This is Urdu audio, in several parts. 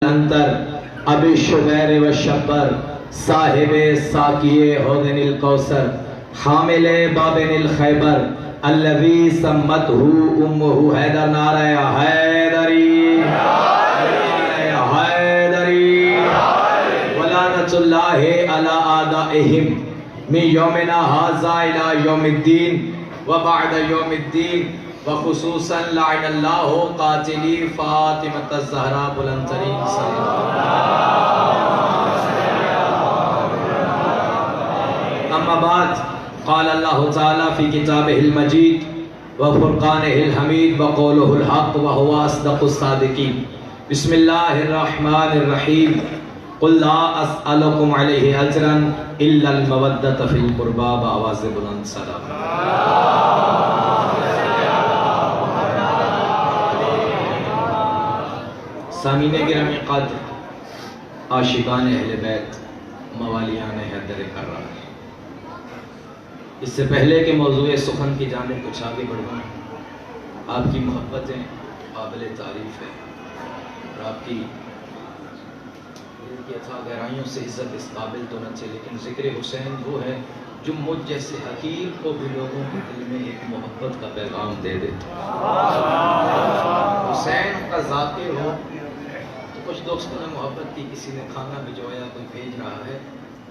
الانتر ابی الشبیر والشبر صاحب ساقی حوض الکوثر حامل بابن الخیبر الذی سمته امہ حیدر نعرہ حیدری حیدری ولعنۃ اللہ علی اعدائہم من یومنا ھذا الی یوم الدین وبعد یوم الدین وخصوصا لعن اللہ قاتلی فاطمۃ الزہرا بلندترین صلی اما بعد قال اللہ تعالی فی کتابہ المجید وفرقانہ الحمید وقولہ الحق وہو اصدق الصادقین بسم اللہ الرحمن الرحیم قل لا اسألکم علیہ اجرا الا المودۃ فی القربى بآواز بلند صدا سامعین گرامی قدر، عاشقان اہل بیت، موالیان حیدر کرار، اس سے پہلے کہ موضوع سخن کی جانب کچھ آگے بڑھوں، آپ کی محبتیں قابل تعریف ہے اور آپ کی دل کی اتھاہ گہرائیوں سے عزت اس قابل تو نہ تھے، لیکن ذکر حسین وہ ہے جو مجھ جیسے حقیر کو بھی لوگوں کے دل میں ایک محبت کا پیغام دے دیتا۔ حسین کا ذاکر ہو تو کچھ دوستوں نے محبت کی، کسی نے کھانا بھجوایا، کوئی بھیج رہا ہے۔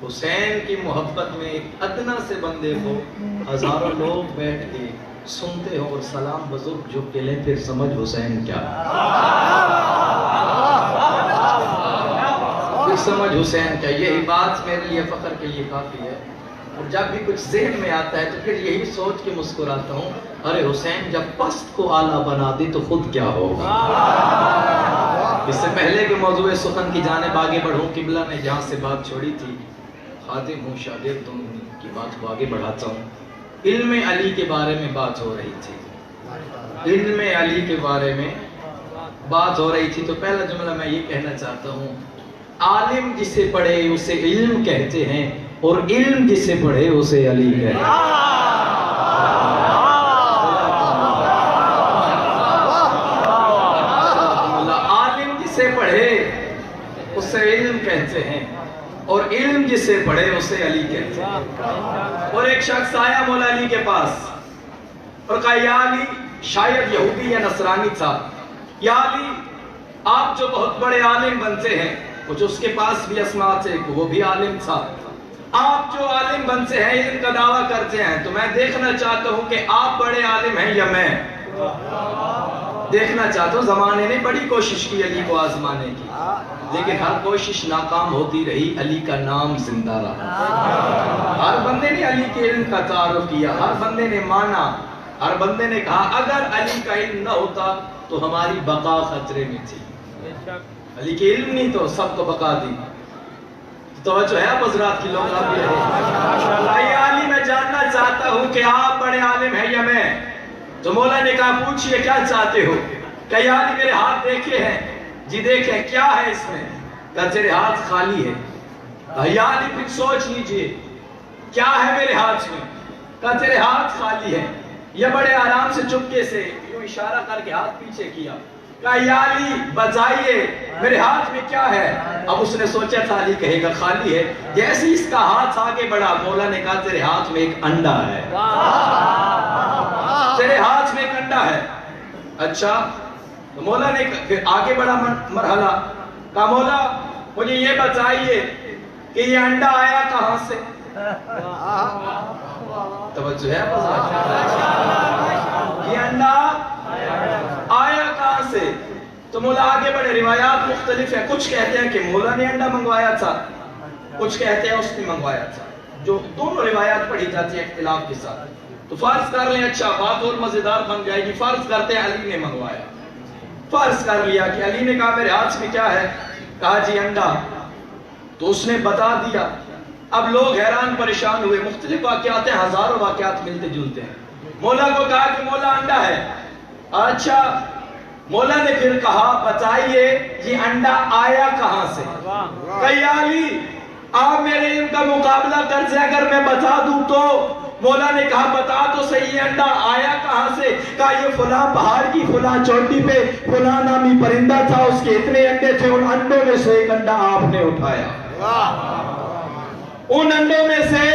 حسین کی محبت میں ایک ادنا سے بندے کو ہزاروں لوگ بیٹھ کے سنتے ہو اور سلام بزرگ جھک کے لیں، پھر سمجھ حسین کیا، پھر سمجھ حسین کیا۔ یہی بات میرے لیے فخر کے لیے کافی ہے، اور جب بھی کچھ ذہن میں آتا ہے تو پھر یہی سوچ کے مسکراتا ہوں، ارے حسین جب پست کو اعلیٰ بنا دی تو خود کیا ہوگا۔ اس سے پہلے کہ موضوع سخن کی جانب آگے بڑھوں، قبلہ نے جہاں سے بات چھوڑی تھی، خادم ہوں، شاگرد ہوں، کی بات کو آگے بڑھاتا ہوں۔ علم علی کے بارے میں بات ہو رہی تھی، علم علی کے بارے میں بات ہو رہی تھی، تو پہلا جملہ میں یہ کہنا چاہتا ہوں، عالم جسے پڑھے اسے علم کہتے ہیں، اور علم جسے پڑھے اسے علی کہتے ہیں۔ عالم جسے پڑھے اسے علم کہتے ہیں، اور علم جسے پڑھے اسے علی کہتے ہیں۔ اور ایک شخص آیا مولا علی کے پاس اور کہا، یا علی، شاید یہودی یا نصرانی تھا، یا علی آپ جو بہت بڑے عالم بنتے ہیں، کچھ اس کے پاس بھی اسماء تھے، وہ بھی عالم تھا، آپ جو عالم بنتے ہیں، علم کا دعویٰ کرتے ہیں، تو میں دیکھنا چاہتا ہوں کہ آپ بڑے عالم ہیں یا میں دیکھنا چاہتا ہوں۔ زمانے نے بڑی کوشش کی علی کو آزمانے کی، لیکن ہر کوشش ناکام ہوتی رہی، علی کا نام زندہ رہا۔ ہر بندے نے علی کے علم کا تعارف کیا، ہر بندے نے مانا، ہر بندے نے کہا اگر علی کا علم نہ ہوتا تو ہماری بقا خطرے میں تھی۔ علی کے علم نہیں تو سب کو بقا دی۔ توجہ ہے آپ حضرات کی، لوگ آپ بھی رہے۔ علی میں جاننا چاہتا ہوں کہ آپ بڑے عالم ہیں یا میں؟ تو مولا نے کہا، پوچھئے کیا چاہتے ہو؟ کہ یا علی میرے ہاتھ دیکھے ہیں؟ جی دیکھیں، کیا ہے اس میں؟ کہ تیرے ہاتھ خالی ہے۔ یا علی پھر سوچ لیجئے، کیا ہے میرے ہاتھ میں؟ کہ تیرے ہاتھ خالی ہے۔ یا بڑے آرام سے چپکے سے یوں اشارہ کر کے ہاتھ پیچھے کیا، کہا یا علی بتائیے میرے ہاتھ میں کیا ہے؟ اب اس نے سوچا تھا علی کہے گا خالی ہے، جیسے اس کا ہاتھ آگے بڑھا، مولا نے کہا تیرے ہاتھ میں ایک انڈا ہے، تیرے ہاتھ میں ایک انڈا ہے۔ اچھا، تو مولا نے پھر آگے بڑھا مرحلہ، کہا مولا مجھے یہ بتائیے کہ یہ انڈا آیا کہاں سے؟ توجہ ہے یہ انڈا آیا کہاں سے؟ تو مولا آگے بڑھے، روایات مختلف ہیں، کچھ کہتے ہیں کہ مولا نے انڈا منگوایا تھا، کچھ کہتے ہیں اس نے منگوایا تھا، جو دونوں روایات پڑھی جاتی ہیں اختلاف کے ساتھ۔ تو فرض کر لیں، اچھا بات اور مزیدار بن جائے گی، فرض کرتے ہیں علی نے منگوایا، فرض کر لیا کہ علی نے کہا میرے ہاتھ میں کیا ہے؟ کہا جی انڈا، تو اس نے بتا دیا۔ اب لوگ حیران پریشان ہوئے، مختلف واقعات ہیں، ہزاروں واقعات ملتے جلتے ہیں۔ مولا کو کہا کہ مولا انڈا ہے۔ اچھا، مولا نے پھر کہا بتائیے یہ انڈا آیا کہاں سے؟ کہ یا علی آپ میرے علم کا مقابلہ کر سے اگر میں بتا دوں تو مولا نے کہا بتا تو صحیح یہ انڈا آیا کہاں سے؟ کہا یہ فلاں پہاڑ کی فلاں چوٹی پہ فلاں نامی پرندہ تھا، اس کے اتنے انڈے تھے، ان انڈوں میں سے ایک انڈا آپ نے اٹھایا، ان انڈوں میں سے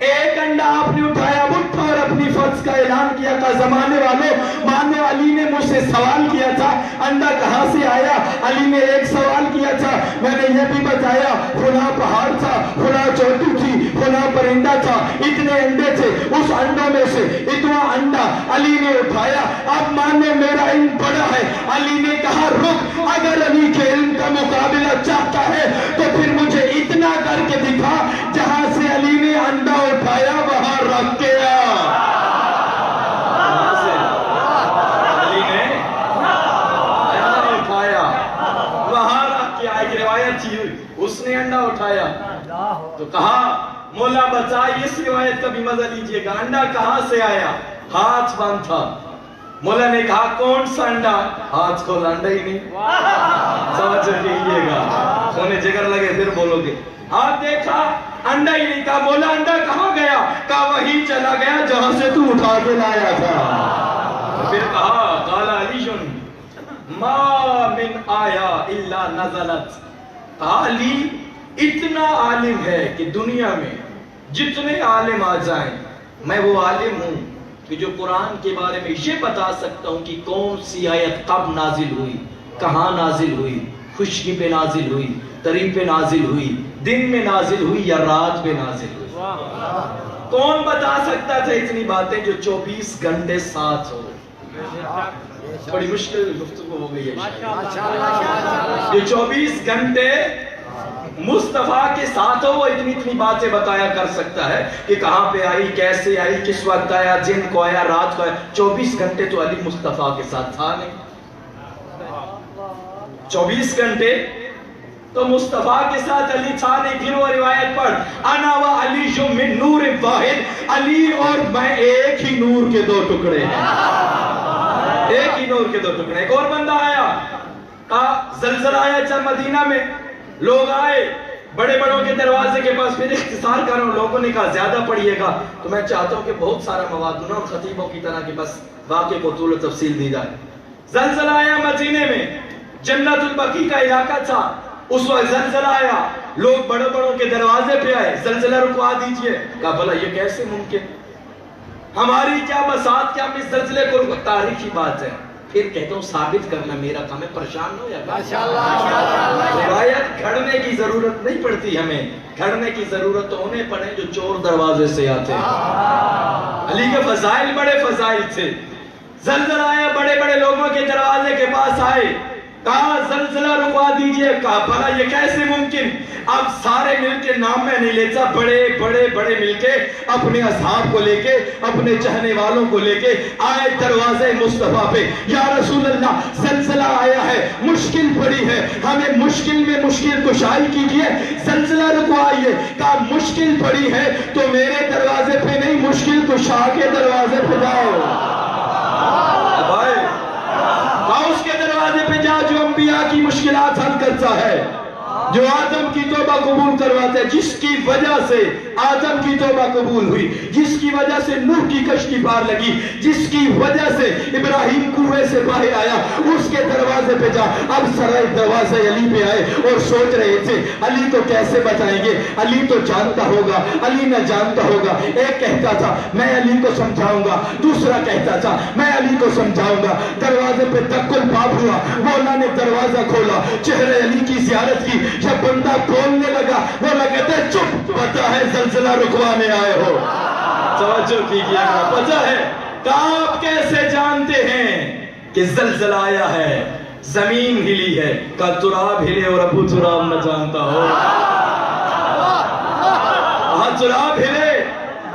ایک انڈا آپ نے اٹھایا، اٹھا اور اپنی فرض کا اعلان کیا۔ کہ زمانے والوں مانے علی نے مجھ سے سوال کیا تھا انڈا کہاں سے آیا؟ علی نے ایک سوال کیا تھا، میں نے یہ بھی بتایا فلاں پہاڑ تھا، فلاں چوٹی تھی، فلاں پرندہ تھا، اتنے انڈے تھے، اس انڈوں میں سے اتنا انڈا علی نے اٹھایا۔ اب مانو میرا علم بڑا ہے۔ علی نے کہا رک، اگر علی کے علم کا مقابلہ چاہتا ہے تو پھر مجھے اتنا کر کے دکھا جہاں سے علی نے انڈا اٹھایا وہاں رکھ کے آ۔ علی نے انڈا اٹھایا وہاں رکھ کے آ، ایک روایت تھی اس نے انڈا اٹھایا تو کہا مولا بچائی، اس روایت کا بھی مزہ لیجئے گا، انڈا کہاں سے آیا؟ ہاتھ بند تھا۔ مولا نے کہا کون سا انڈا؟ ہاتھ کھولا، انڈا ہی نہیں۔ سمجھ لیجئے گا، سونے جگر لگے پھر بولو گے۔ ہاتھ دیکھا انڈا ہی نہیں، کہا مولا انڈا کہاں گیا؟ کہا وہی چلا گیا جہاں سے تو اٹھا کے لایا تھا۔ پھر کہا قال علی ما من آیا الا نزلت۔ کہا علی اتنا عالم ہے کہ دنیا میں جتنے عالم آ جائیں میں وہ عالم ہوں کہ جو قرآن کے بارے میں یہ بتا سکتا ہوں کہ کون سی آیت کب نازل ہوئی، کہاں نازل ہوئی، خشکی پہ نازل ہوئی، تری پہ نازل ہوئی، دن میں نازل ہوئی یا رات پہ نازل ہوئی۔ کون بتا سکتا تھا اتنی باتیں جو 24 گھنٹے ساتھ ہو؟ بڑی مشکل گفتگو ہو گئی ہے، جو 24 گھنٹے مصطفیٰ کے ساتھ ہو وہ اتنی باتیں بتایا کر سکتا ہے کہ کہاں پہ آئی، کیسے آئی، کس وقت آیا، دن کو آیا، رات کو آیا۔ 24 گھنٹے تو علی مصطفیٰ کے ساتھ تھا نہیں، 24 گھنٹے تو مصطفیٰ کے ساتھ علی تھا نہیں۔ پھر وہ روایت پڑھ انا و علی من نور واحد، علی اور میں ایک ہی نور کے دو ٹکڑے ہیں، ایک ہی نور کے دو ٹکڑے۔ ایک اور بندہ آیا، کہا زلزلہ آیا تھا مدینہ میں، لوگ آئے بڑے بڑوں کے دروازے کے پاس، پھر اختصار کر رہا ہوں، لوگوں نے کہا زیادہ پڑھیے گا تو میں چاہتا ہوں کہ بہت سارا مواد دوں اور خطیبوں کی طرح کہ بس واقعے کو طول و تفصیل دی جائے۔ زلزلہ آیا مدینے میں، جنت البقیع کا علاقہ تھا، اس وقت زلزلہ آیا، لوگ بڑے بڑوں کے دروازے پہ آئے زلزلہ رکوا دیجئے۔ کہا بھلا یہ کیسے ممکن، ہماری کیا بساط، کیا ہم اس زلزلے کو رکوا؟ تاریخی بات ہے، پھر کہتا ہوں ثابت کرنا میرا کام ہے، پریشان ہو یا روایت گھڑنے کی ضرورت نہیں پڑتی، ہمیں گھڑنے کی ضرورت تو انہیں پڑے جو چور دروازے سے آتے ہیں۔ علی کے فضائل بڑے فضائل تھے۔ زلزلہ آیا، بڑے بڑے لوگوں کے دروازے کے پاس آئے، کہا زلزلہ رکوا دیجئے۔ کہا بھلا یہ کیسے ممکن؟ اب سارے مل کے، نام میں نہیں لیتا، بڑے بڑے بڑے مل کے اپنے اصحاب کو لے کے، اپنے چہنے والوں کو لے کے آئے دروازے مصطفیٰ پہ۔ یا رسول اللہ زلزلہ آیا ہے، مشکل پڑی ہے، ہمیں مشکل میں مشکل کشائی کیجئے، زلزلہ رکوائیے۔ کہا مشکل پڑی ہے تو میرے دروازے پہ نہیں، مشکل کشا کے دروازے پہ جاؤ۔ اس کے دروازے پہ جا جو انبیاء کی مشکلات حل کرتا ہے، جو آدم کی توبہ قبول کرواتا ہے، جس کی وجہ سے آدم کی توبہ قبول ہوئی، جس کی وجہ سے نوح کی کشتی پار لگی، جس کی وجہ سے ابراہیم کنویں سے باہر آیا، اس کے دروازے پہ جا۔ اب سرائے دروازے علی پہ آئے اور سوچ رہے تھے علی کو کیسے بتائیں گے، علی تو جانتا ہوگا، علی نہ جانتا ہوگا۔ ایک کہتا تھا میں علی کو سمجھاؤں گا، دوسرا کہتا تھا میں علی کو سمجھاؤں گا۔ دروازے پہ دق الباب ہوا، مولا نے دروازہ کھولا، چہرے علی کی زیارت کی۔ جب بندہ بولنے لگا مولا کہتے چپ، پتہ ہے زلزلہ رکوانے آئے ہو۔ توجہ کیجئے گا، پتہ ہے کہ آپ کیسے جانتے ہیں کہ زلزلہ آیا ہے، زمین ہلی ہے، کہ تراب ہلے اور ابو تراب نہ جانتا ہو۔ تراب ہلے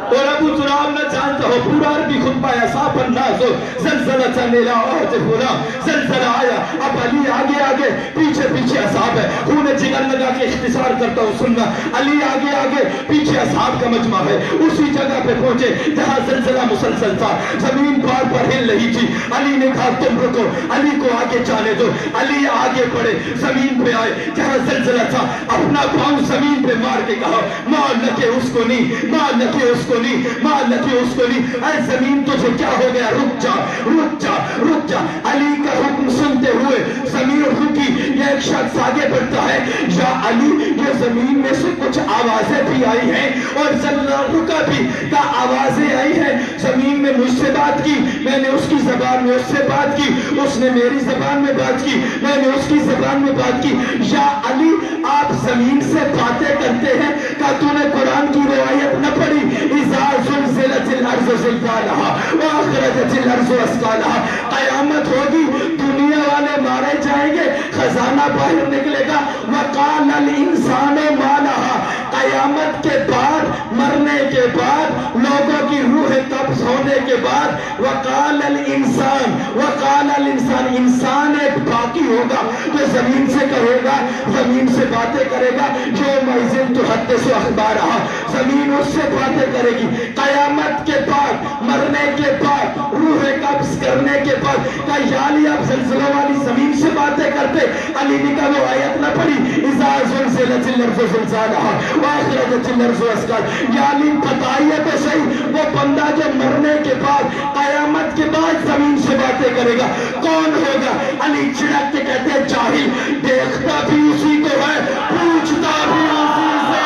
اور ابو تراب نہ جانتا ہو۔ پورا عربی خطبہ ہے، صاف انداز ہو، زلزلہ نیلا عاطفنا، زلزلہ آیا۔ اب علی آگے آگے، پیچھے پیچھے اصحاب ہے، خون جگر لگا کے اختصار کرتا ہوں سننا۔ علی آگے آگے، پیچھے اصحاب کا مجمع ہے۔ اسی جگہ پہ پہنچے جہاں زلزلہ مسلسل تھا، زمین بار بار ہل رہی تھی۔ علی نے کہا تم رکو، علی کو آگے جانے دو۔ علی آگے بڑھے، زمین پہ آئے جہاں زلزلہ زلزلہ تھا اپنا پاؤں زمین پہ مار کے کہا ماں لکے اس کو نہیں، ماں لکے اس کو نہیں، ماں لکے اس کو نہیں، اے زمین تجھے کیا ہو گیا، رک جا رک جا رک جا۔ علی کا حکم سنتے ہوئے زمین رکی۔ یہ ایک شخص آگے بڑھتا ہے، یا علی یہ زمین میں سے کچھ آوازیں بھی آئی ہیں اور زلزلہ رکا بھی، کیا آوازیں آئی ہیں؟ زمین میں مجھ سے بات کی، میں نے اس کی زبان میں اس سے بات کی، اس نے میری زبان میں بات کی، میں نے اس کی زبان میں بات کی۔ یا علی آپ زمین سے باتیں کرتے ہیں، کیا تو نے قرآن کی روایت نہ پڑھی؟ اذا زلزلت الارض زلزالہا واخرجت الارض اثقالہا، قیامت ہوگی، دنیا والے مارے جائیں گے، خزانہ باہر نکلے گا، وقال الانسان ما لہا، قیامت کے بعد، مرنے کے بعد، لوگوں کی روح قبض ہونے کے بعد، وقال الانسان، وقال الانسان، انسان ایک باقی ہوگا جو زمین سے کہے گا، زمین سے باتیں کرے گا، جو مئزن تحدث اخبارہا، زمین اس سے باتیں کرے گی۔ قیامت کے بعد، مرنے کے بعد، روح قبض کرنے کے بعد، کہ یا علی آپ زلزلہ والی زمین سے باتیں کرتے؟ علی نے کہا وہ آیت نہ پڑھی، اذا زلزلت الارض زلزالہا واخرجت الارض اثقالہا؟ یا علی بتائیے تو صحیح، وہ بندہ جو مرنے کے بعد، قیامت کے بعد زمین سے باتیں کرے گا کون ہوگا؟ علی چڑک کے کہتے ہیں جاہل، دیکھتا بھی اسی کو ہے، پوچھتا بھی اسی سے۔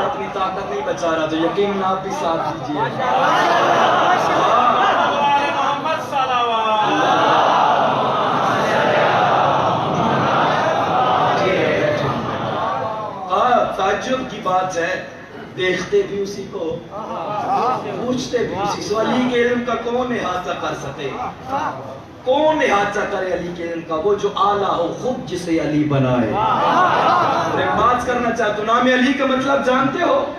اپنی طاقت نہیں بچا رہا تو یقین آپ بھی ساتھ دیجیے۔ تعجب کی بات ہے، دیکھتے بھی اسی کو، پوچھتے بھی اسی سے۔ علی کے علم کا کون احاطہ کر سکے؟ کون احاطہ کرے علی کے علم کا؟ وہ جو اعلیٰ ہو، خود جسے علی بنائے۔ میں بات کرنا چاہتا ہوں، نام علی کا مطلب جانتے ہو؟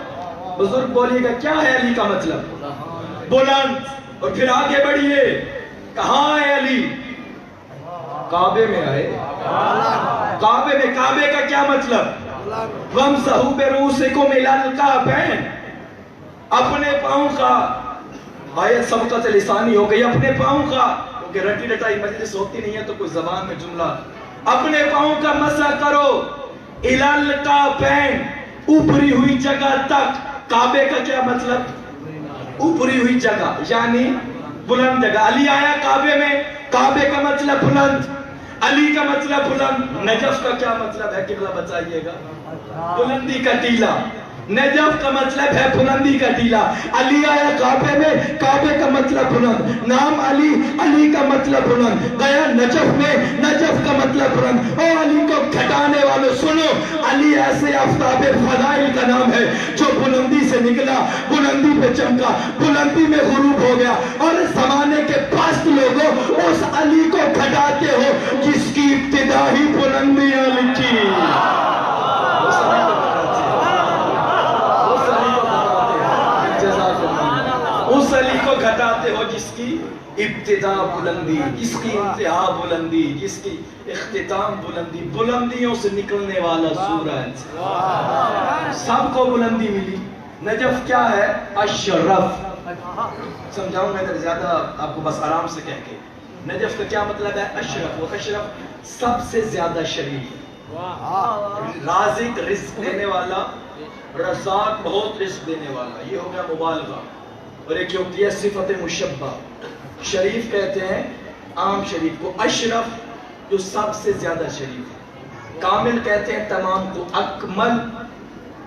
بزرگ بولیے گا کیا ہے علی کا مطلب؟ بلند۔ اور پھر آگے بڑھیے، کہاں ہے علی؟ کعبے میں آئے۔ کعبے میں، کعبے کا کیا مطلب؟ وَامْسَحُوا بِرُؤُوسِكُمْ إِلَى الْكَعْبَيْنِ، اپنے پاؤں کا، آیت سبقت لسانی ہو گئی، اپنے پاؤں کا، کیونکہ رٹی رٹائی مجلس ہوتی نہیں ہے تو کوئی زبان میں جملہ، اپنے پاؤں کا مسح کرو، إِلَى الْكَعْبَيْنِ، اوپری ہوئی جگہ تک۔ کعبے کا کیا مطلب؟ اوپری ہوئی جگہ، یعنی بلند جگہ۔ علی آیا کعبے میں، کعبے کا مطلب بلند، علی کا مطلب بلند۔ نجف کا کیا مطلب ہے؟ قبلہ بتائیے گا۔ بلندی کا ٹیلہ۔ نجف کا مطلب ہے بلندی کا ٹیلہ۔ علی آیا کعبے میں، کعبے کا مطلب بلند، نام علی، علی کا مطلب بلند، گیا نجف میں، نجف کا مطلب بلند۔ او علی کو گھٹانے والوں سنو، علی ایسے آفتاب فضائل کا نام ہے جو بلندی سے نکلا، بلندی پہ چمکا، بلندی میں غروب ہو گیا، اور زمانے کے پست لوگوں اس علی کو گھٹاتے ہو جس کی ابتدا ہی بلندیاں لکھی۔ اس علی کو گھٹاتے ہو جس کی ابتدا بلندی، جس کی انتہا بلندی، جس کی اختتام بلندی، بلندیوں سے نکلنے والا سورج۔ سب کو بلندی ملی۔ نجف کیا ہے؟ اشرف۔ سمجھاؤں میں ادھر زیادہ آپ کو بس آرام سے کہہ کے، نجف کا کیا مطلب ہے؟ اشرف۔ وہ اشرف سب سے زیادہ شریف، رازق، رزق دینے والا، رزاق، بہت رزق دینے والا، یہ ہو گیا مبالغہ۔ اور ایک ہوتی ہے صفت مشبہ، شریف کہتے ہیں عام شریف کو، اشرف جو سب سے زیادہ شریف ہے، کامل کہتے ہیں تمام کو، اکمل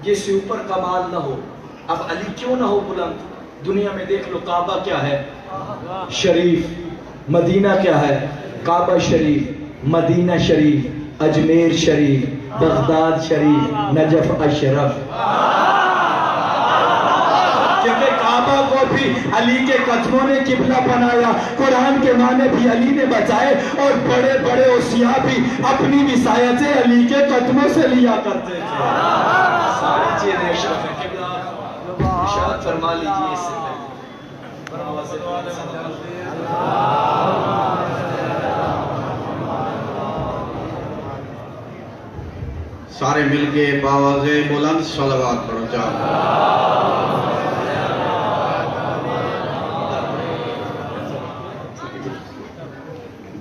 جس سے اوپر کمال نہ ہو۔ اب علی کیوں نہ ہو بلند؟ دنیا میں دیکھ لو، کعبہ کیا ہے؟ شریف۔ مدینہ کیا ہے؟ کعبہ شریف، مدینہ شریف، اجمیر شریف، بغداد شریف، نجف اشرف۔ کیونکہ کعبہ کو بھی علی کے قدموں نے قبلہ بنایا، قرآن کے معنی بھی علی نے بچائے، اور بڑے بڑے اوصیاء بھی اپنی وصایتیں علی کے قدموں سے لیا کرتے تھے۔ ساری چیزیں اشرف ہیں۔ قبلہ ارشاد فرما لیجیے اس سے پہلے۔ سارے مل کے باواز بلند صلوات پڑھو جاؤ.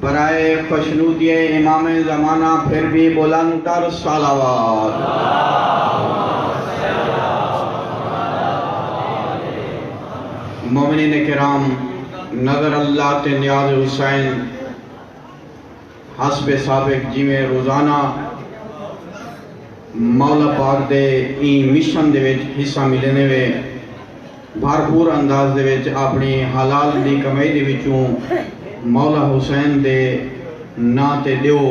برائے خوشنودی امام زمانہ پھر بھی بلند تر صلوات. مومنین کرام، نظر اللہ تے نیاز حسین حسب سابق جی میں روزانہ مولا پاک دے این مشن دے وچ حصہ ملنے وے بھرپور انداز دے وچ اپنی حلال دی کمائی دے وچوں مولا حسین دے نا تے دیو.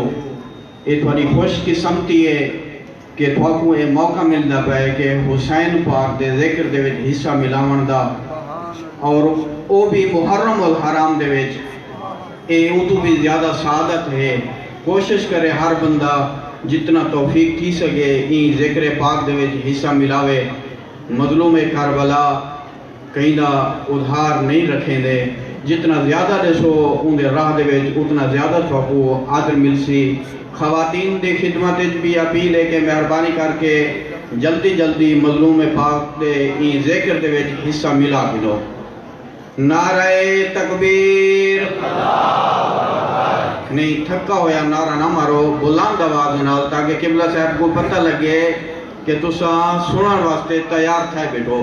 یہ تھوڑی خوش قسمتی ہے کہ تھوڑا یہ موقع ملتا پائے کہ حسین پاک دے ذکر دے وچ حصہ ملاون دا، اور او بھی محرم الحرام دے وچ اے اتو بھی زیادہ سعادت ہے. کوشش کرے ہر بندہ جتنا توفیق تھی سکے این ذکر پاک دے وچ حصہ ملاوے. مظلوم کربلا کہیں دا ادھار نہیں رکھیں دے، جتنا زیادہ دسو ان دے راہ دے وچ اتنا زیادہ تھوکو عادر مل سی. خواتین دی خدمت بھی اپیل ہے کہ مہربانی کر کے جلدی جلدی مظلوم پاک دے این ذکر دے وچ حصہ ملا دو. نعرہ تکبیر، نہیں تھکا ہویا نعرہ نہ مارو، بلند آواز نال تاکہ قبلہ صاحب کو پتہ لگے کہ تساں سنن واسطے تیار تھے بیٹھو.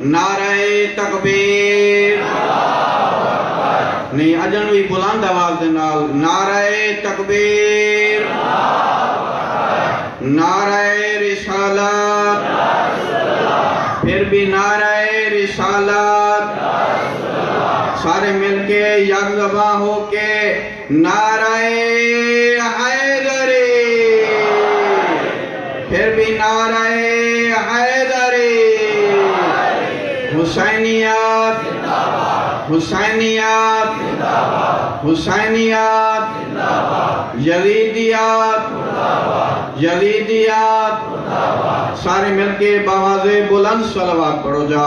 نعرہ تکبیر، نہیں اجن بھی بلند آواز نال نعرہ تکبیر، نعرہ رسالت، پھر بھی نعرہ رسالت. سارے مل کے یک زباں ہو کے نعرہ حیدری، پھر بھی نعرہ حیدری. حسینیت، حسینیت، حسینیت، یزیدیت، یزیدیت. سارے مل کے باواز بلند صلوات پڑھو جا.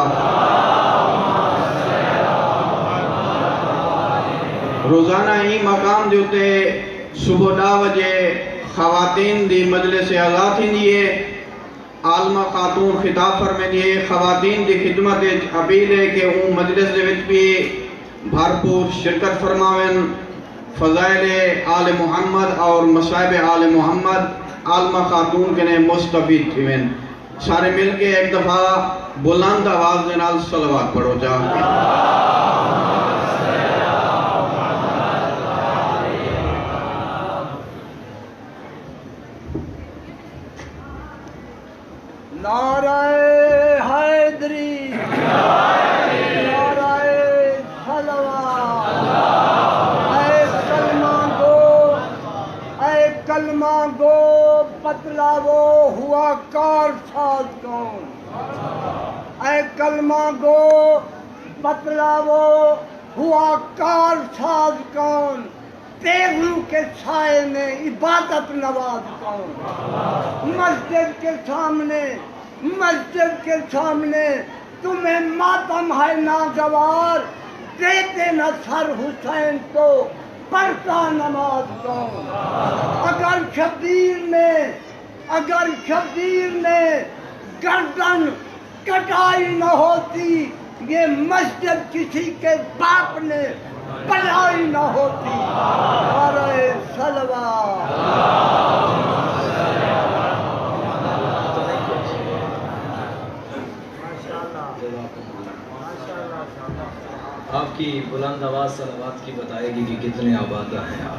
روزانہ ہی مقام دیوتے صبح 10 بجے خواتین دی مجلس آزاد ہی دیئے، عالمہ خاتون خطاب فرمے دیئے. خواتین دی خدمت اپیل ہے کہ وہ مجلس دے وچ بھی بھرپور شرکت فرماویں. فضائل آل محمد اور مصائب آل محمد عالمہ خاتون کے نے مستفید تھیویں. سارے مل کے ایک دفعہ بلند آواز نال صلوات پڑھو جا. نعرہ حیدری، نعرہ صلوات. اے کلمہ گو، اے کلمہ گو بتلاو ہوا کار ساز کون. اے کلمہ گو بتلاو ہوا کار ساز کون. پیغلو کے سائے میں عبادت نواز کون. مسجد کے سامنے، مسجد کے سامنے تمہیں ماتم ہے ناگوار. دیتے نہ سر حسین کو پڑھتا نماز کون. اگر شبیر نے گردن کٹائی نہ ہوتی، یہ مسجد کسی کے باپ نے بنائی نہ ہوتی. نعرہ صلوات. آپ کی بلند آواز صلوات کی بتائے گی کہ کتنے آبادہ ہیں آپ.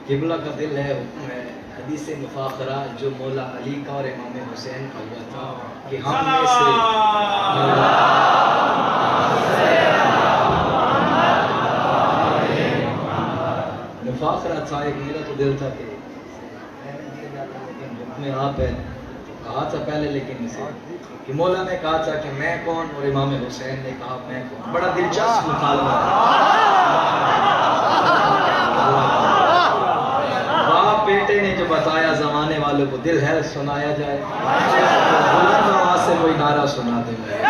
قبلہ کا دل ہے، حکم ہے، حدیث مفاخرہ جو مولا علی کا اور امام حسین کا ہوا تھا کہ ہم میں سے مفاخرہ تھا. ایک میرا تو دل تھا کہ لیکن حکم آپ ہے، کہا تھا پہلے لیکن اسے کہ مولا نے کہا تھا کہ میں کون، اور امام حسین نے کہا میں کون. بڑا دلچسپ مطالبہ ہے. باپ بیٹے نے جو بتایا زمانے والے والوں کو دل ہے سنایا جائے؟ بلند آواز سے کوئی نعرہ سنا دیں گے.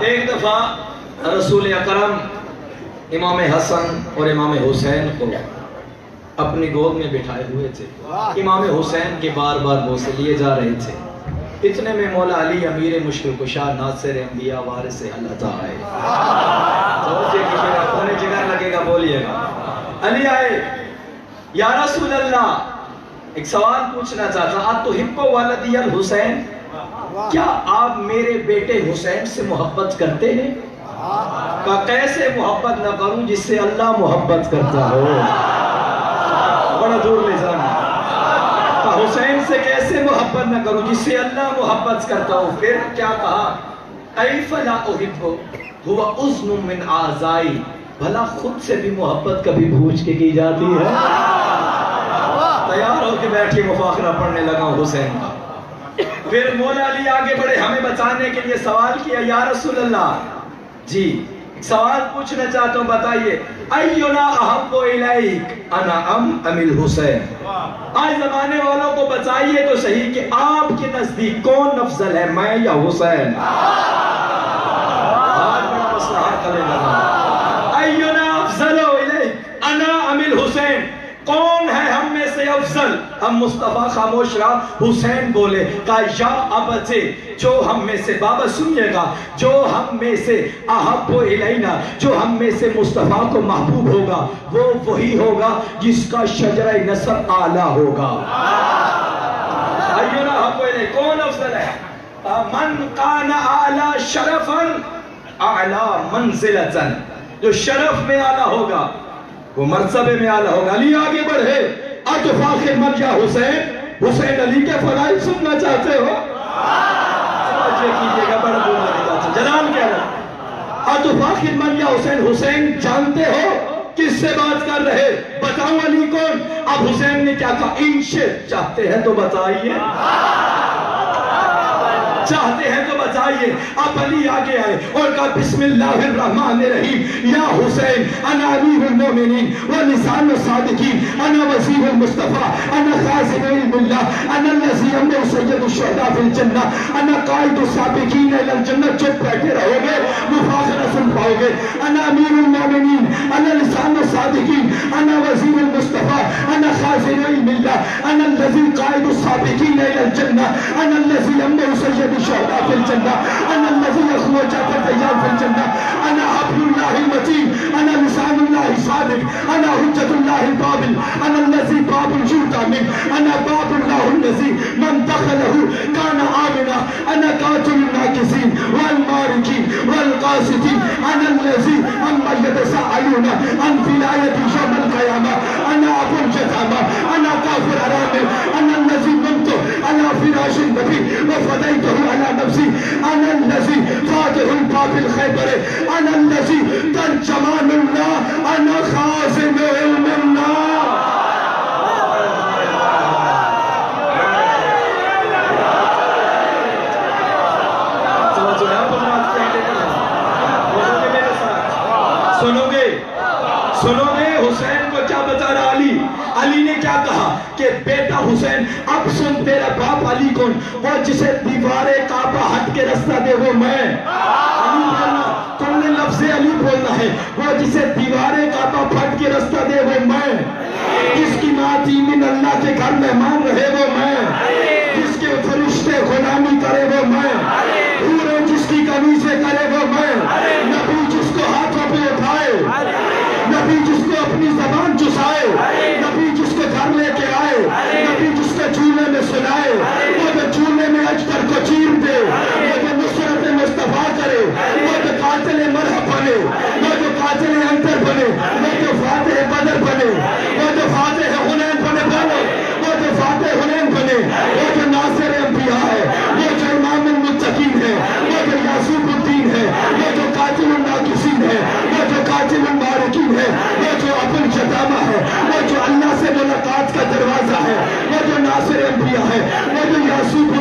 ایک دفعہ رسول اکرم امام حسن اور امام حسین کو اپنی گود میں بٹھائے ہوئے تھے. امام حسین کے بار بار بوسے لیے جا رہے تھے. اتنے میں مولا علی امیر مشکل کشا ناصر انبیاء وارث اللہ آئے. توجہ کیجیے، کونے جگر لگے گا بولیے گا. علی آئے، یا رسول اللہ ایک سوال پوچھنا چاہتا. اتحب ولدی الحسین، کیا آپ میرے بیٹے حسین سے محبت کرتے ہیں؟ کہا کیسے محبت نہ کروں جس سے اللہ محبت کرتا ہو. بڑا دور لے جانا. کہا حسین سے کیسے محبت نہ کروں جس سے اللہ محبت کرتا ہو. پھر کیا کہا؟ کیف لا احب هو اذن من اعضائی، بھلا خود سے بھی محبت کبھی پوچھ کے کی جاتی ہے؟ تیار ہو کے بیٹھے مفاخرہ پڑھنے لگا حسین کا. پھر مولا علی آگے بڑھے، ہمیں بچانے کے لیے سوال کیا. یا رسول اللہ جی سوال پوچھنا چاہتا ہوں، بتائیے اینا احب الیک انا ام الحسین. آج زمانے والوں کو بتائیے تو صحیح کہ آپ کے نزدیک کون افضل ہے، میں یا حسین؟ آج بڑا مسئلہ حل کرنے لگا. اینا افضل الیک انا ام الحسین، کون ہے ہم میں سے افضل؟ ہم مصطفیٰ خاموش رہا. حسین بولے، کہا یا ابتے، جو ہم میں سے، بابا سنیے گا، جو ہم میں سے احب الینا، جو ہم میں سے مصطفیٰ کو محبوب ہوگا وہ وہی ہوگا جس کا شجرہ نسب اعلیٰ ہوگا. اینا احب الیک، کون افضل ہے؟ من کان اعلیٰ شرفا اعلیٰ منزلتا، جو شرف میں اعلیٰ ہوگا وہ مرتبے میں اعلیٰ ہوگا. علی آگے بڑھے، اتفاخر من یا حسین، حسین علی کے فضائل سننا چاہتے ہو؟ توجہ کیجیے گا، بڑا دور لگے گا. جلال کہہ رہا، اتفاخر من یا حسین، حسین جانتے ہو کس سے بات کر رہے؟ بتاؤ علی کون؟ اب حسین نے کیا کہا؟ انشے، چاہتے ہیں تو بتائیے، چاہتے ہیں تو بتائیے. اب علی آگے آئے اور کہا بسم اللہ الرحمن الرحیم، یا حسین انا امیر المومنین و لسان الصادقین، انا وزیر المصطفیٰ، انا خازن علم اللہ، انا الذی امر سید الشہداء فی الجنہ، انا قائد السابقین الی الجنہ. چپ بیٹھے رہو گے مفاخرہ سن پاؤ گے. انا امیر المومنین، انا لسان الصادقین، انا وزیر المصطفیٰ، انا خازن علم اللہ، انا الذی قائد السابقین الی الجنہ، انا الذی امر سید الشهداء في الجنة، أنا الذي يخرج التيار في الجنة، أنا حبل الله المتين، أنا لسان الله صادق، أنا حجة الله البابل، أنا الذي باب الجودة منه، أنا باب الله الذي من دخله كان آمنا، أنا قاتل الناكسين والماركين والقاسدين، أنا الذي أما يتساءلون عن ولاية يوم القيامة، أنا أبو الجثامة، أنا كافر أرامل، أنا الذي نمت على فراش النبي وفديته على نفسي، أنا الذي فاتح الباب الخيبر، أنا الذي ترجمان الله، أنا خازن علم الله. سنو گے حسین کو کیا بتا رہا علی؟ علی نے کیا کہا کہ بیٹا حسین اب سن، تیرا باپ علی کون؟ وہ جسے دیوارے کعبہ ہٹ کے رستہ دے وہ میں. علی بولنا، تم نے لفظ علی بولنا ہے. وہ جسے دیوارے کعبہ پھٹ کے رستہ دے وہ میں. جس کی ماں من اللہ کے گھر مہمان رہے وہ میں. جس کے فرشتے غلامی کرے وہ میں. پورے جس کی قمیضیں کرے وہ میں. نبی جس کو ہاتھوں پہ اٹھائے، نبی جس کو اپنی زبان چسائے، نبی جس کو گھر لے کے آئے، نبی جس کو چولہے میں سلائے، وہ جو چولہے میں اجتر کو چیر دے، وہ جو نصرت مصطفیٰ کرے، وہ جو قاتل مرحب بنے، وہ جو قاتل انتر بنے، وہ جو فاتح بدر بنے، وہ جو فاتح حنین بنے، وہ جو فاتح حنین بنے، وہ جو ناصر انبیاء ہے، وہ جو امام المتقین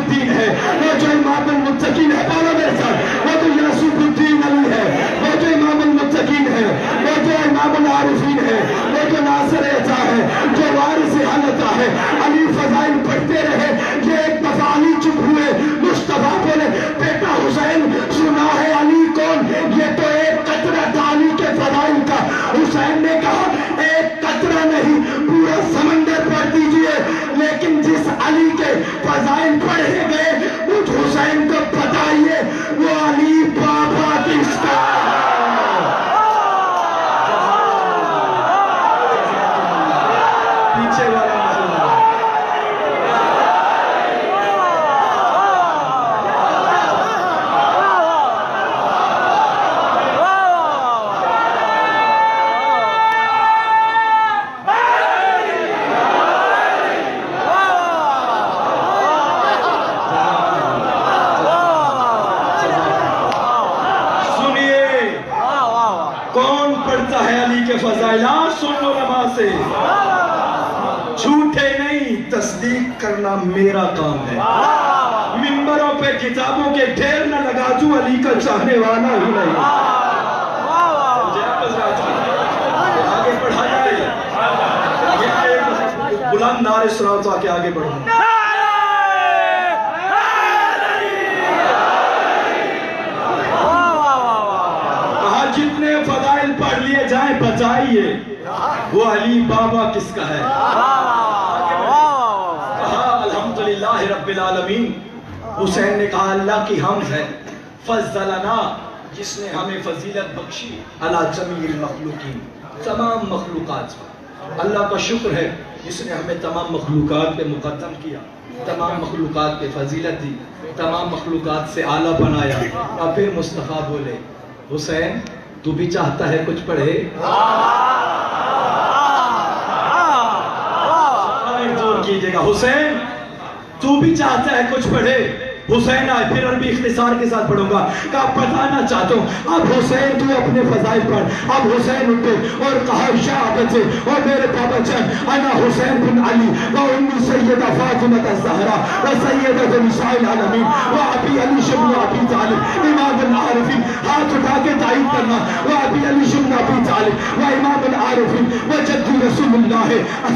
الدین ہے, وہ جو امام المتقین ہے, بولو میرے ساتھ, وہ تو یعقوب الدین علی ہے, وہ جو امام المتقین ہے, وہ جو امام العارفین ہے, وہ جو ناصر عطا ہے, جو وارث حالتا ہے. علی فضائل پڑھتے رہے. یہ ایک دفعہ علی چپ ہوئے, مصطفیٰ بولے بیٹا حسین سنا ہے علی کون؟ یہ تو ایک قطرہ تھا علی کے فضائل کا. حسین نے کہا ایک قطرہ نہیں پورا سمندر پڑھ دیجئے, لیکن جس علی کے فضائل پڑھے گئے اس حسین کو بتائیے وہ علی بابا کس کا پیچھے والا فضائل سن لو نماز سے, جھوٹے نہیں, تصدیق کرنا میرا کام ہے. ممبروں پہ کتابوں کے ڈھیر نہ لگا دوں, علی کا چاہنے والا ہی نہیں. آگے بڑھا جائے, بلند نعرے سناؤ تو آگے آگے بڑھو. جتنے فضائل پڑھ لیے جائیں بتائیے وہ علی بابا کس کا ہے. کہا الحمدللہ رب العالمین. حسین نے کہا اللہ کی حمد ہے, فضلنا, جس نے ہمیں فضیلت بخشی, علی جمیع المخلوقین, تمام مخلوقات پر. اللہ کا شکر ہے جس نے ہمیں تمام مخلوقات پہ مقدم کیا, تمام مخلوقات پہ فضیلت دی, تمام مخلوقات سے اعلیٰ بنایا. اور پھر مصطفیٰ بولے حسین تو بھی چاہتا ہے کچھ پڑھے؟ دور کیجئے گا. حسین تو بھی چاہتا ہے کچھ پڑھے؟ حسین آئے, پھر عربی اختصار کے ساتھ پڑھوں گا. کہا بتانا چاہتا ہوں اب حسین تو اپنے فضائل پڑھ. اب حسین اٹھے اور کہا شہادت سے, اور میرے بابا جان انا حسین بن علی و امی سیدہ فاطمہ الزہرا و سیدہ نساء العالمین و ابی علی بن ابی طالب امام العارفین. ہاتھ اٹھا کے تائید کرنا. و ابی علی بن ابی طالب و امام العارفین و جد رسول اللہ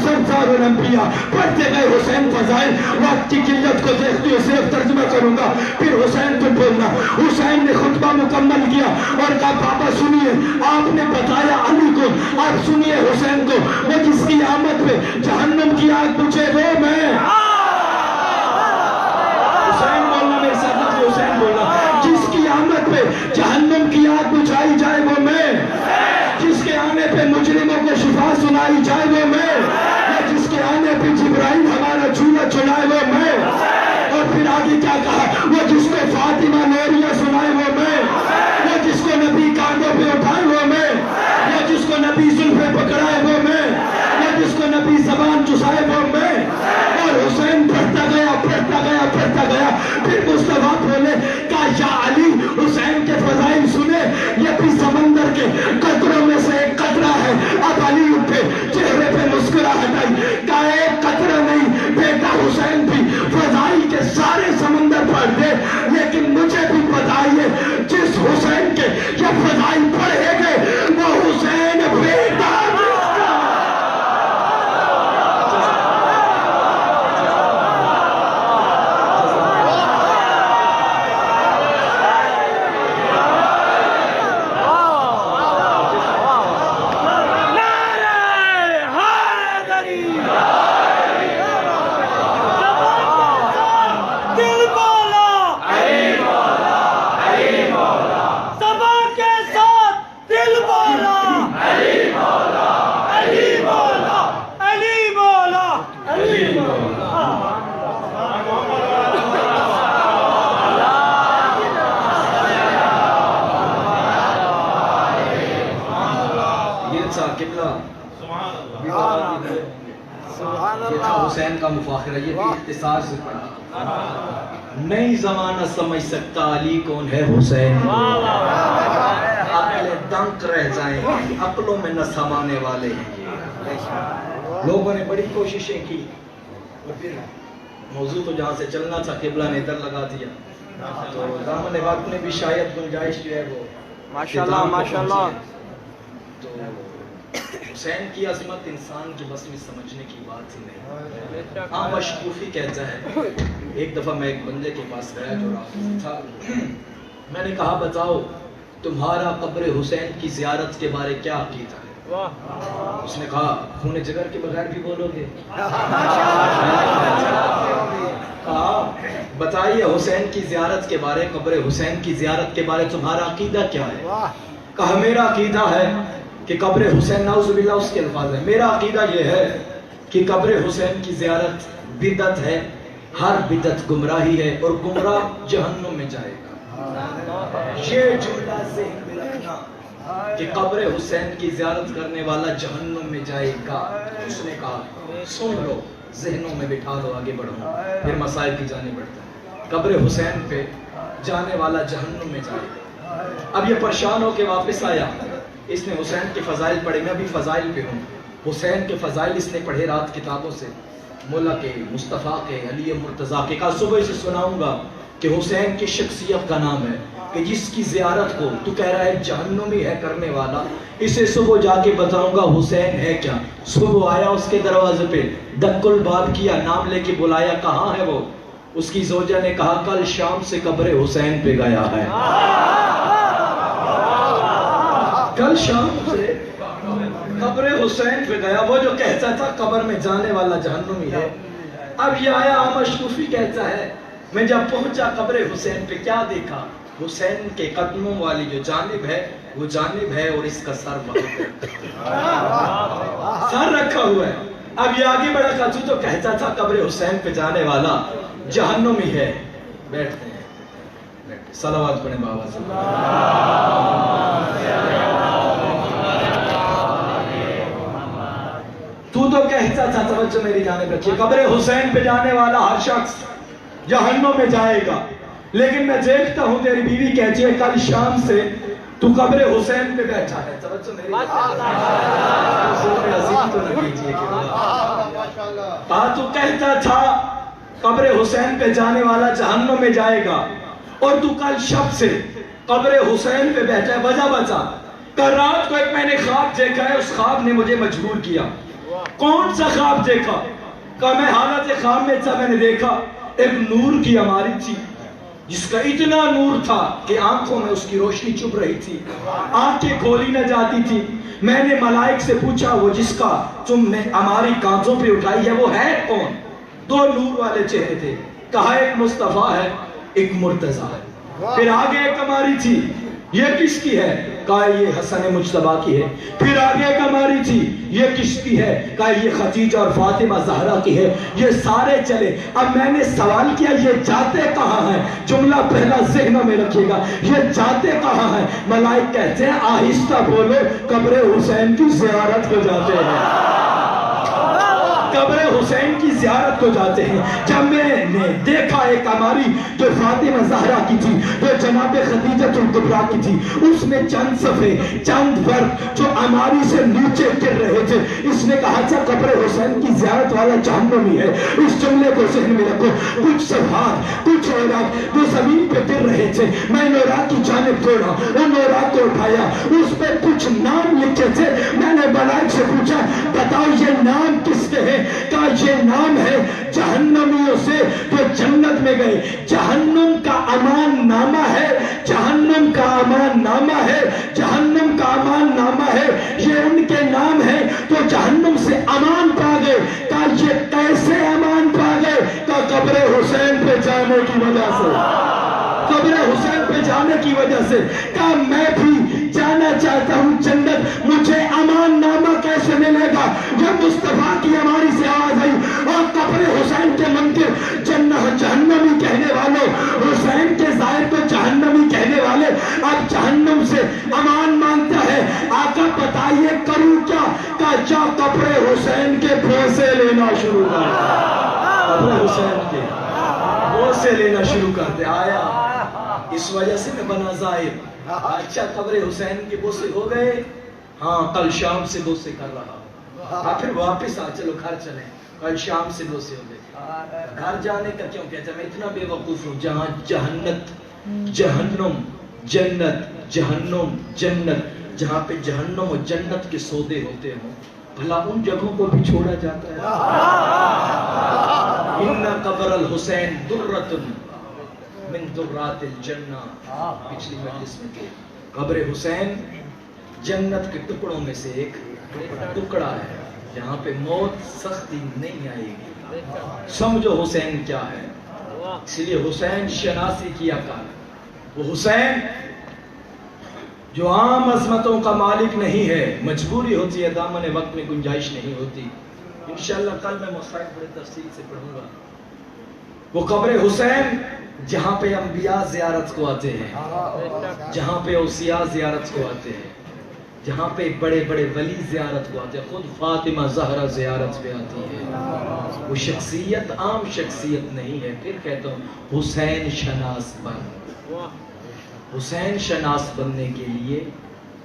سردار الانبیاء. پڑھتے گئے حسین فضائل. وقت کی قلت کو دیکھتے ہوئے صرف ترجمہ کروں گا, پھر حسین کو بولنا. حسین نے خطبہ مکمل کیا اور کہا بابا سنیے, آپ نے بتایا علی کو, آپ سنیے حسین کو, وہ جس کی آمد پہ جہنم کی آگ بجھے وہ میں. حسین بولنا میرے ساتھ, حسین بولنا. جس کی آمد پہ جہنم کی آگ بجھائی جائے وہ میں, جس کے آنے پہ مجرموں کو شفا سنائی جائے وہ میں, یا جس کے آنے پہ جبرائیل ہمارا جھولا چڑھائے وہ میں. اور پھر آگے کیا کہا, وہ جس کو فاطمہ نوریہ سنائے وہ میں, وہ جس کو نبی کاندھوں پہ اٹھائے وہ میں, وہ جس کو نبی زلفیں پکڑائے وہ میں, وہ جس کو نبی زبان چسائے وہ میں. اور حسین پڑھتا گیا پڑھتا گیا پڑھتا گیا. پھر مصطفیٰ بولے کہا یا علی حسین کے فضائل سنے, یہ بھی سمندر کے قطروں میں سے ایک قطرہ ہے. اب علی اٹھے, چہرے پہ مسکراہٹ آئی, کہا ایک قطرہ نہیں بیٹا حسین بھی فضائل کے سارے سمندر پڑھ دے, لیکن مجھے بھی بتائیے جس حسین کے یہ فضائل پڑھے گئے وہ حسین بیٹا حسین کا مفاخرہ. یہ بھی اختصار سے پڑھا. نہیں زمانہ سمجھ سکتا علی کون ہے حسین, عقل دنک رہ جائیں, عقلوں میں نہ سمانے والے ہیں. لوگوں نے بڑی کوششیں کی اور پھر موضوع تو جہاں سے چلنا تھا قبلہ نے ادھر لگا دیا، تو دامن وقت میں بھی شاید گنجائش جو ہے وہ ماشاءاللہ ماشاءاللہ. تو حسین کی عظمت انسان کی بس میں سمجھنے کی بات ہی نہیں. ہاں مشکوفی کہتا ہے، ایک دفعہ میں ایک بندے کے پاس گیا جو رافضی تھا، میں نے کہا بتاؤ تمہارا قبر حسین کی زیارت کے بارے کیا عقیدہ ہے؟ اس نے کہا خون جگر کے بغیر بھی بولو گے؟ کہا بتائیے حسین کی زیارت کے بارے، قبر حسین کی زیارت کے بارے تمہارا عقیدہ کیا ہے؟ کہا میرا عقیدہ ہے کہ قبر حسین، نعوذ باللہ اس کے الفاظ ہے، میرا عقیدہ یہ ہے کہ قبر حسین کی زیارت بدعت ہے، ہر بدعت گمراہی ہے اور گمراہ جہنم میں جائے گا. یہ جملہ ذہن میں رکھنا کہ قبر حسین کی زیارت کرنے والا جہنم میں جائے گا. اس نے کہا سن لو، ذہنوں میں بٹھا لو، آگے بڑھو، پھر مسائل کی جانب بڑھتا ہے. قبر حسین پہ جانے والا جہنم میں جائے گا. اب یہ پریشان ہو کے واپس آیا، اس نے حسین کے فضائل پڑھے، میں بھی فضائل پہ ہوں. حسین کے فضائل اس نے پڑھے رات کتابوں سے، مولا کے، مصطفیٰ کے، علی مرتضیٰ کے. کہا صبح سے سناؤں گا کہ حسین کی شخصیت کا نام ہے کہ جس کی زیارت کو تو کہہ رہا ہے جہنمی ہے کرنے والا، اسے صبح جا کے بتاؤں گا حسین ہے کیا. صبح آیا اس کے دروازے پہ، دق الباب کیا، نام لے کے بلایا، کہاں ہے وہ؟ اس کی زوجہ نے کہا کل شام سے قبر حسین پہ گیا ہے. کل شام سے قبر حسین پہ گیا، وہ جو کہتا تھا قبر میں جانے والا جہنمی ہے. اب یہ آیا مشکوفی کہتا ہے میں جب پہنچا قبر حسین پہ کیا دیکھا؟ حسین کے قدموں والی جو جانب ہے وہ جانب ہے اور اس کا سر بہت ہے، سر رکھا ہوا ہے. اب یہ آگے بڑھا کہ تو کہتا تھا قبر حسین پہ جانے والا جہنمی ہے. بیٹھتے ہیں، صلوات پڑھیں بابا صلی تو کہتا تھا، توجہ میری جانب رکھیے، قبر حسین پہ جانے والا ہر شخص جہنم میں جائے گا. لیکن میں دیکھتا ہوں تیری بیوی کہتی ہے کل شام سے تو قبر حسین پہ بیٹھا ہے. توجہ میری تو کہتا تھا قبر حسین پہ جانے والا جہنم میں جائے گا اور تو کل شب سے قبر حسین پہ بیٹھا ہے. وجہ بتا کہ رات کو ایک میں نے خواب دیکھا ہے، اس خواب نے مجھے مجبور کیا. کون سا خواب دیکھا؟ کہ میں حالت خواب میں تھا، میں نے دیکھا ایک نور کی عمارت تھی جس کا اتنا نور تھا کہ آنکھوں میں اس کی روشنی چبھ رہی تھی، آنکھیں کھولی نہ جاتی تھی. میں نے ملائک سے پوچھا وہ جس کا تم نے ہماری کانزوں پہ اٹھائی ہے وہ ہے کون؟ دو نور والے چہرے تھے. کہا ایک مصطفیٰ ہے ایک مرتضیٰ ہے. پھر آگے ایک ہماری تھی، یہ کس کی ہے؟ کہا یہ حسن مجتبیٰ کی ہے. پھر آگے ایک ہماری تھی، یہ کس کی ہے؟ کہا یہ خدیجہ اور فاطمہ زہرا کی ہے. یہ سارے چلے. اب میں نے سوال کیا یہ جاتے کہاں ہیں؟ جملہ پہلا ذہنوں میں رکھیے گا، یہ جاتے کہاں ہیں؟ ملائک کہتے ہیں آہستہ بولو، قبر حسین کی زیارت کو جاتے ہیں، قبر حسین کی زیارت کو جاتے ہیں. جب میں نے دیکھا ایک ہماری جو فاطمہ زہرا کی تھی، جو جناب خدیجہ الکبریٰ کی تھی، اس میں چند صفحے، چند ورق جو ہماری سے نیچے گر رہے تھے. اس نے کہا تھا قبر حسین کی زیارت والا جہنمی ہے. اس جملے کو ذہن میں رکھو. کچھ صفحات، کچھ اوراق جو زمین پہ گر رہے تھے، میں نے اوراق کی جانب دوڑا، ان اوراق کو اٹھایا، اس پہ کچھ نام لکھے تھے. میں نے ملائک سے پوچھا بتاؤ یہ نام کس کے ہیں؟ کہا یہ نام ہے جہنمیوں سے جو جنت میں گئے. جہنم کا امان نامہ ہے، جہنم کا امان نامہ ہے، جہنم کا امان نامہ ہے. یہ ان کے نام ہے جو جہنم سے امان پا گئے. کہا یہ کیسے امان پا گئے؟ کہا قبر حسین پہ جانے کی وجہ سے، قبر حسین پہ جانے کی وجہ سے. کہا میں بھی جانا چاہتا ہوں جنت، مجھے امان نامہ کیسے ملے گا؟ جب مصطفیٰ کی ہماری سے آواز آئی اور قبر حسین کے منکر جہنمی کہنے والوں، حسین کے ظاہر کو جہنمی کہنے والے اب جہنم سے امان مانگتا ہے. آقا بتائیے کروں کیا؟ کہا جا قبر حسین کے بوسے لینا شروع کر. قبر حسین کے بوسے لینا شروع کر دے. آیا اس وجہ سے میں بنا ظاہر. اچھا قبر حسین کے بوسے ہو گئے؟ ہاں کل شام سے بوسے کر رہا. پھر واپس آ چلو گھر چلیں. کل شام سے وہ سے ہو گئے گھر جانے کا کیوں کہتا ہے میں اتنا بے وقوف ہوں جہاں جہنت جہنم جنت جہنم جنت جہاں پہ جہنم اور جنت کے سودے ہوتے ہوں بھلا ان جگہوں کو بھی چھوڑا جاتا ہے ان قبر الحسین درۃ من درات الجنہ پچھلی مجلس میں تھے قبر حسین جنت کے ٹکڑوں میں سے ایک ٹکڑا ہے جہاں پہ موت سختی نہیں آئے گی سمجھو حسین کیا ہے اس لیے حسین شناسی کیا کر وہ حسین جو عام عظمتوں کا مالک نہیں ہے مجبوری ہوتی ہے دامن وقت میں گنجائش نہیں ہوتی انشاءاللہ کل میں مصائب بڑے تفصیل سے پڑھوں گا وہ قبر حسین جہاں پہ انبیاء زیارت کو آتے ہیں جہاں پہ اوصیاء زیارت کو آتے ہیں جہاں پہ بڑے بڑے ولی زیارت کو آتے ہیں خود فاطمہ زہرا زیارت پہ آتی ہے وہ شخصیت عام شخصیت نہیں ہے پھر کہتا ہوں حسین شناس بن حسین شناس بننے کے لیے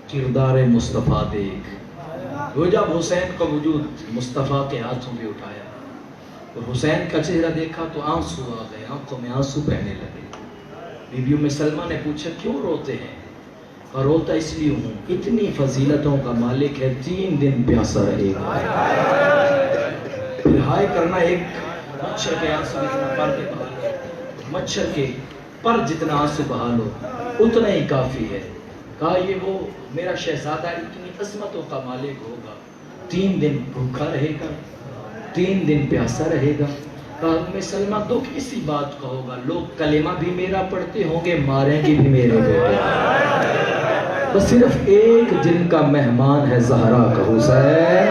کردار مصطفیٰ دیکھ وہ جب حسین کا وجود مصطفیٰ کے ہاتھوں میں اٹھایا اور حسین کا چہرہ دیکھا تو آنسو آ گئے آنکھوں میں آنسو بہنے لگے بی بی سلمہ نے پوچھا کیوں روتے ہیں اور روتا اس لیے ہوں اتنی فضیلتوں کا مالک ہے 3 دن پیاسا رہے گا پھر ہائے کرنا ایک مچھر کے آنسو جتنا پر کے بہا مچھر کے پر جتنا آنسو بہا لو اتنا ہی کافی ہے کہا یہ وہ میرا شہزادہ اتنی عظمتوں کا مالک ہوگا 3 دن بھوکا رہے گا 3 دن پیاسا رہے گا کہا سلمہ دکھ اسی بات کا ہوگا لوگ کلمہ بھی میرا پڑھتے ہوں گے ماریں گے بھی میرے بیٹے بس صرف ایک دن کا مہمان ہے زہرا کا حسین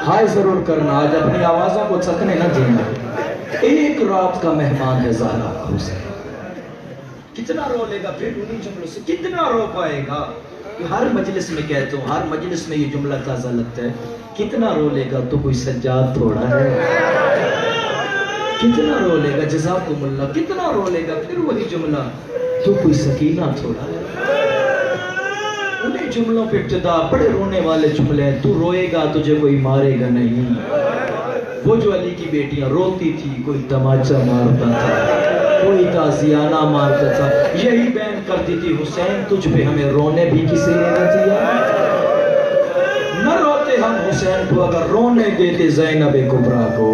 ہائے ضرور کرنا آج اپنی آوازوں کو تھکنے نہ دینا ایک رات کا مہمان ہے زہرا کا حسین کتنا رو لے گا پھر انہیں جملوں سے کتنا رو پائے گا ہر مجلس میں کہتا ہوں ہر مجلس میں یہ جملہ تازہ لگتا ہے کتنا رو لے گا تو کوئی سجاد تھوڑا ہے کتنا رو لے گا جزاکم اللہ کتنا رو لے گا پھر وہی جملہ تو کوئی سکینہ تھوڑا ہے انہیں جملوں پہ ابتدا بڑے رونے والے جملے ہیں تو روئے گا تجھے کوئی مارے گا نہیں وہ جو علی کی بیٹیاں روتی تھی کوئی تماچا مارتا تھا کوئی تازیانہ مارتا تھا یہی بیان کرتی تھی حسین تجھ پہ ہمیں رونے بھی کسی نے نہ دیا نہ روتے ہم حسین کو اگر رونے دیتے زینب کبریٰ کو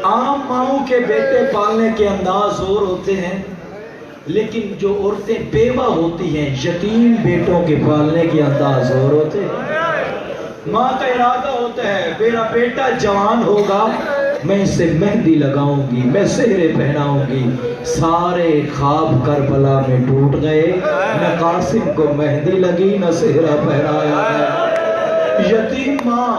عام ماؤں کے بیٹے پالنے کے انداز اور ہوتے ہیں لیکن جو عورتیں بیوہ ہوتی ہیں یتیم بیٹوں کے پالنے کے انداز اور ہوتے ہیں ماں کا ارادہ ہوتا ہے میرا بیٹا جوان ہوگا میں اسے مہندی لگاؤں گی میں سہرے پہناؤں گی سارے خواب کربلا میں ٹوٹ گئے نہ قاسم کو مہندی لگی نہ سہرا پہنایا یتیم ماں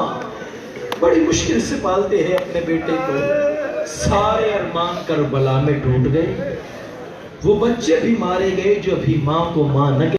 بڑی مشکل سے پالتے ہیں اپنے بیٹے کو سارے ارمان کربلا میں ٹوٹ گئے وہ بچے بھی مارے گئے جو ابھی ماں کو ماں نہ